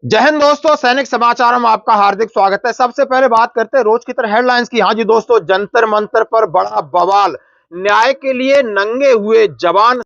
जय हिंद दोस्तों, सैनिक समाचार में आपका हार्दिक स्वागत है। सबसे पहले बात करते हैं रोज की तरह हेडलाइंस की। हाँ जी दोस्तों, जंतर मंतर पर बड़ा बवाल, न्याय के लिए नंगे हुए जवान।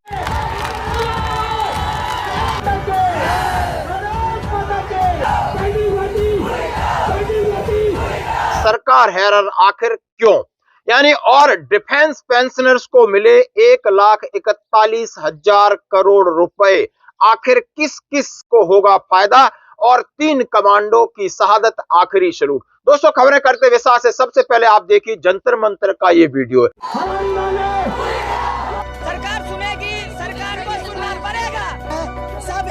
सरकार हैरान आखिर क्यों, यानी और डिफेंस पेंशनर्स को मिले 1,41,000 करोड़ रुपए, आखिर किस किस को होगा फायदा। और 3 कमांडो की शहादत, आखिरी सलूट। दोस्तों खबरें करते विस्तार से। सबसे पहले आप देखिए जंतर मंतर का ये वीडियो है। सरकार सुनेगी, सरकार को सुनना पड़ेगा। सब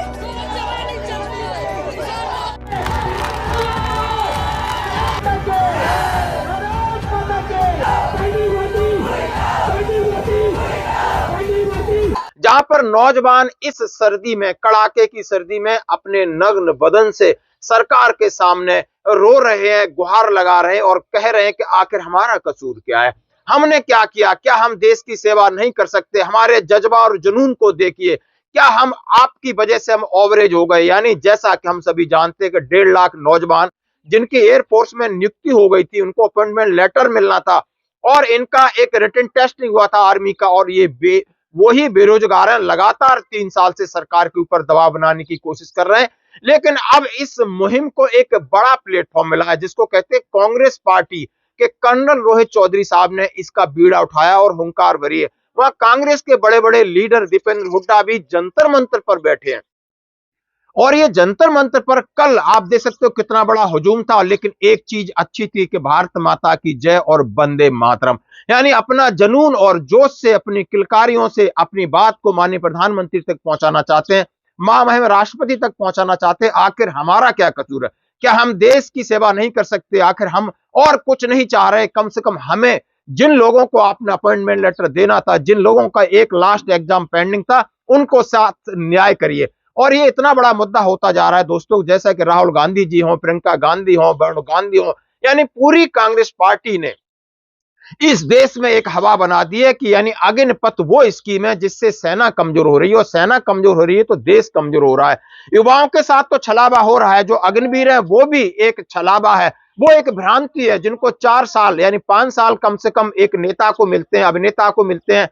जहां पर नौजवान इस सर्दी में, कड़ाके की सर्दी में, अपने नग्न बदन से सरकार के सामने रो रहे हैं, गुहार लगा रहे हैं और कह रहे हैं कि आखिर हमारा कसूर क्या है, हमने क्या किया, क्या हम देश की सेवा नहीं कर सकते, हमारे जज्बा और जुनून को देखिए, क्या हम आपकी वजह से हम ओवरेज हो गए। यानी जैसा कि हम सभी जानते हैं कि 1.5 लाख नौजवान जिनकी एयरफोर्स में नियुक्ति हो गई थी, उनको अपॉइंटमेंट लेटर मिलना था और इनका एक रिटन टेस्ट नहीं हुआ था आर्मी का, और ये वही बेरोजगार हैं, लगातार 3 साल से सरकार के ऊपर दबाव बनाने की कोशिश कर रहे हैं। लेकिन अब इस मुहिम को एक बड़ा प्लेटफॉर्म मिला है, जिसको कहते हैं कांग्रेस पार्टी के कर्नल रोहित चौधरी साहब ने इसका बीड़ा उठाया और हुंकार भरी है। वहां कांग्रेस के बड़े बड़े लीडर दीपेंद्र हुड्डा भी जंतर मंतर पर बैठे हैं और ये जंतर मंतर पर कल आप देख सकते हो कितना बड़ा हुजूम था। लेकिन एक चीज अच्छी थी कि भारत माता की जय और वंदे मातरम, यानी अपना जुनून और जोश से, अपनी किलकारियों से अपनी बात को माननीय प्रधानमंत्री तक पहुंचाना चाहते हैं, महामहिम राष्ट्रपति तक पहुंचाना चाहते हैं। आखिर हमारा क्या कसूर है, क्या हम देश की सेवा नहीं कर सकते, आखिर हम और कुछ नहीं चाह रहे, कम से कम हमें जिन लोगों को आपने अपॉइंटमेंट लेटर देना था, जिन लोगों का एक लास्ट एग्जाम पेंडिंग था, उनको साथ न्याय करिए। और ये इतना बड़ा मुद्दा होता जा रहा है दोस्तों, जैसा कि राहुल गांधी जी हो, प्रियंका गांधी हो, वरुण गांधी हो, यानी पूरी कांग्रेस पार्टी ने इस देश में एक हवा बना दी है कि यानी अग्निपथ वो स्कीम है जिससे सेना कमजोर हो रही है, और सेना कमजोर हो रही है तो देश कमजोर हो रहा है। युवाओं के साथ तो छलावा हो रहा है, जो अग्निवीर है वो भी एक छलावा है, वो एक भ्रांति है। जिनको 4 साल यानी 5 साल कम से कम एक नेता को मिलते हैं, अभिनेता को मिलते हैं,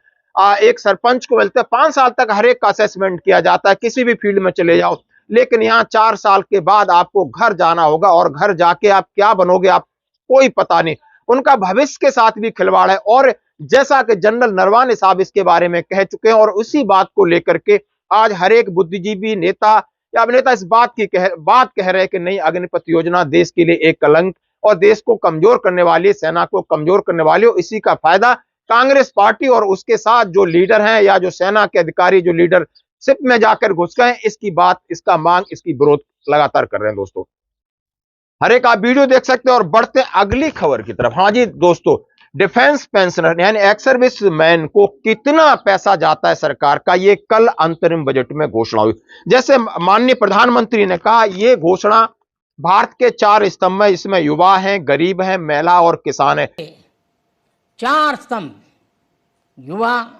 एक सरपंच को मिलते हैं, 5 साल तक हर एक का असेसमेंट किया जाता है, किसी भी फील्ड में चले जाओ। लेकिन यहाँ 4 साल के बाद आपको घर जाना होगा और घर जाके आप क्या बनोगे, आप कोई पता नहीं। उनका भविष्य के साथ भी खिलवाड़ है। और जैसा कि जनरल नरवाने साहब इसके बारे में कह चुके हैं, और उसी बात को लेकर के आज हर एक बुद्धिजीवी नेता या अभिनेता इस बात कह रहे हैं कि नहीं, अग्निपथ योजना देश के लिए एक कलंक और देश को कमजोर करने वाली, सेना को कमजोर करने वाली, और इसी का फायदा कांग्रेस पार्टी और उसके साथ जो लीडर हैं या जो सेना के अधिकारी जो लीडरशिप में जाकर घुस गए, इसकी बात, इसका मांग, इसकी विरोध लगातार कर रहे हैं दोस्तों। हर एक आप वीडियो देख सकते हैं और बढ़ते अगली खबर की तरफ। हाँ जी दोस्तों, डिफेंस पेंशनर यानी एक्स सर्विस मैन को कितना पैसा जाता है सरकार का, ये कल अंतरिम बजट में घोषणा हुई। जैसे माननीय प्रधानमंत्री ने कहा, ये घोषणा भारत के 4 स्तंभ है, इसमें युवा है, गरीब है, महिला और किसान है। 4 स्तंभ, युवा,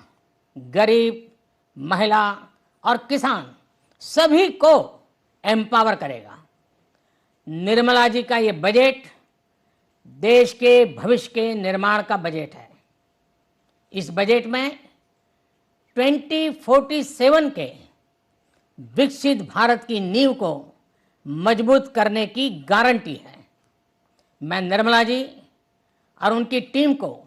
गरीब, महिला और किसान, सभी को एम्पावर करेगा। निर्मला जी का ये बजट देश के भविष्य के निर्माण का बजट है। इस बजट में 2047 के विकसित भारत की नींव को मजबूत करने की गारंटी है। मैं निर्मला जी और उनकी टीम को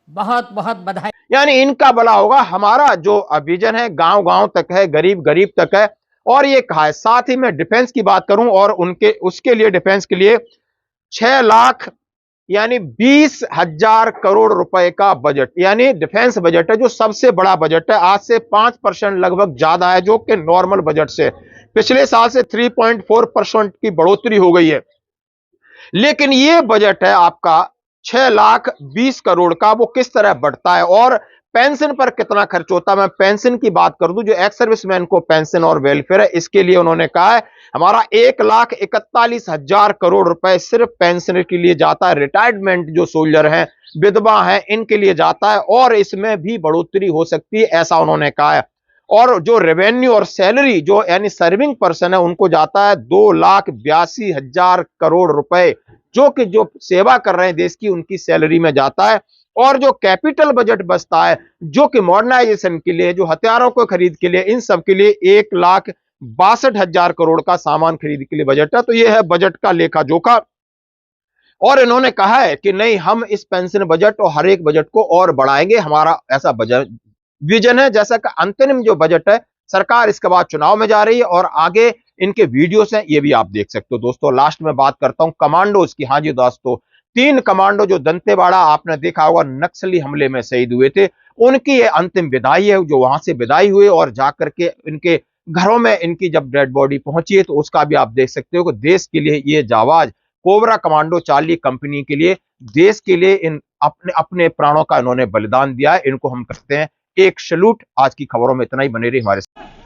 बहुत बहुत बधाई। यानी इनका भला होगा, हमारा जो विजन है गांव गांव तक है, गरीब गरीब तक है। और ये कहा है, साथ ही मैं डिफेंस की बात करूं और उनके उसके लिए डिफेंस के लिए 6 लाख यानी 20,000 करोड़ रुपए का बजट, यानी डिफेंस बजट है जो सबसे बड़ा बजट है। आज से 5% लगभग ज्यादा है, जो कि नॉर्मल बजट से पिछले साल से 3.4% की बढ़ोतरी हो गई है। लेकिन ये बजट है आपका 6,20,00,000 का, वो किस तरह बढ़ता है और पेंशन पर कितना खर्च होता है। मैं पेंशन की बात कर दूं, जो एक्स सर्विसमैन को पेंशन और वेलफेयर है, इसके लिए उन्होंने कहा है हमारा 1,41,000 करोड़ रुपए सिर्फ पेंशन के लिए जाता है। रिटायरमेंट जो सोल्जर हैं, विधवा हैं, इनके लिए जाता है और इसमें भी बढ़ोतरी हो सकती है, ऐसा उन्होंने कहा है। और जो रेवेन्यू और सैलरी जो यानी सर्विंग पर्सन है उनको जाता है 2,82,000 करोड़ रुपए, जो कि जो सेवा कर रहे हैं देश की उनकी सैलरी में जाता है। और जो कैपिटल बजट बचता है जो कि मॉडर्नाइजेशन के लिए, जो हथियारों को खरीद के लिए, इन सब के लिए 1,62,000 करोड़ का सामान खरीद के लिए बजट है। तो यह है बजट का लेखा जोखा। और इन्होंने कहा है कि नहीं, हम इस पेंशन बजट और हर एक बजट को और बढ़ाएंगे, हमारा ऐसा बजट विजन है। जैसा कि अंतरिम जो बजट है, सरकार इसके बाद चुनाव में जा रही है और आगे इनके वीडियोस हैं, ये भी आप देख सकते हो। दोस्तों लास्ट में बात करता हूं कमांडोज की। हाँ जी दोस्तों, 3 कमांडो जो दंतेवाड़ा आपने देखा होगा नक्सली हमले में शहीद हुए थे, उनकी ये अंतिम विदाई है, जो वहां से विदाई हुए और जाकर के इनके घरों में इनकी जब डेड बॉडी पहुंची है, तो उसका भी आप देख सकते हो कि देश के लिए ये जाबाज कोबरा कमांडो चार्ली कंपनी के लिए, देश के लिए इन अपने अपने प्राणों का इन्होंने बलिदान दिया है। इनको हम करते हैं एक सैल्यूट। आज की खबरों में इतना ही, बने रही हमारे साथ।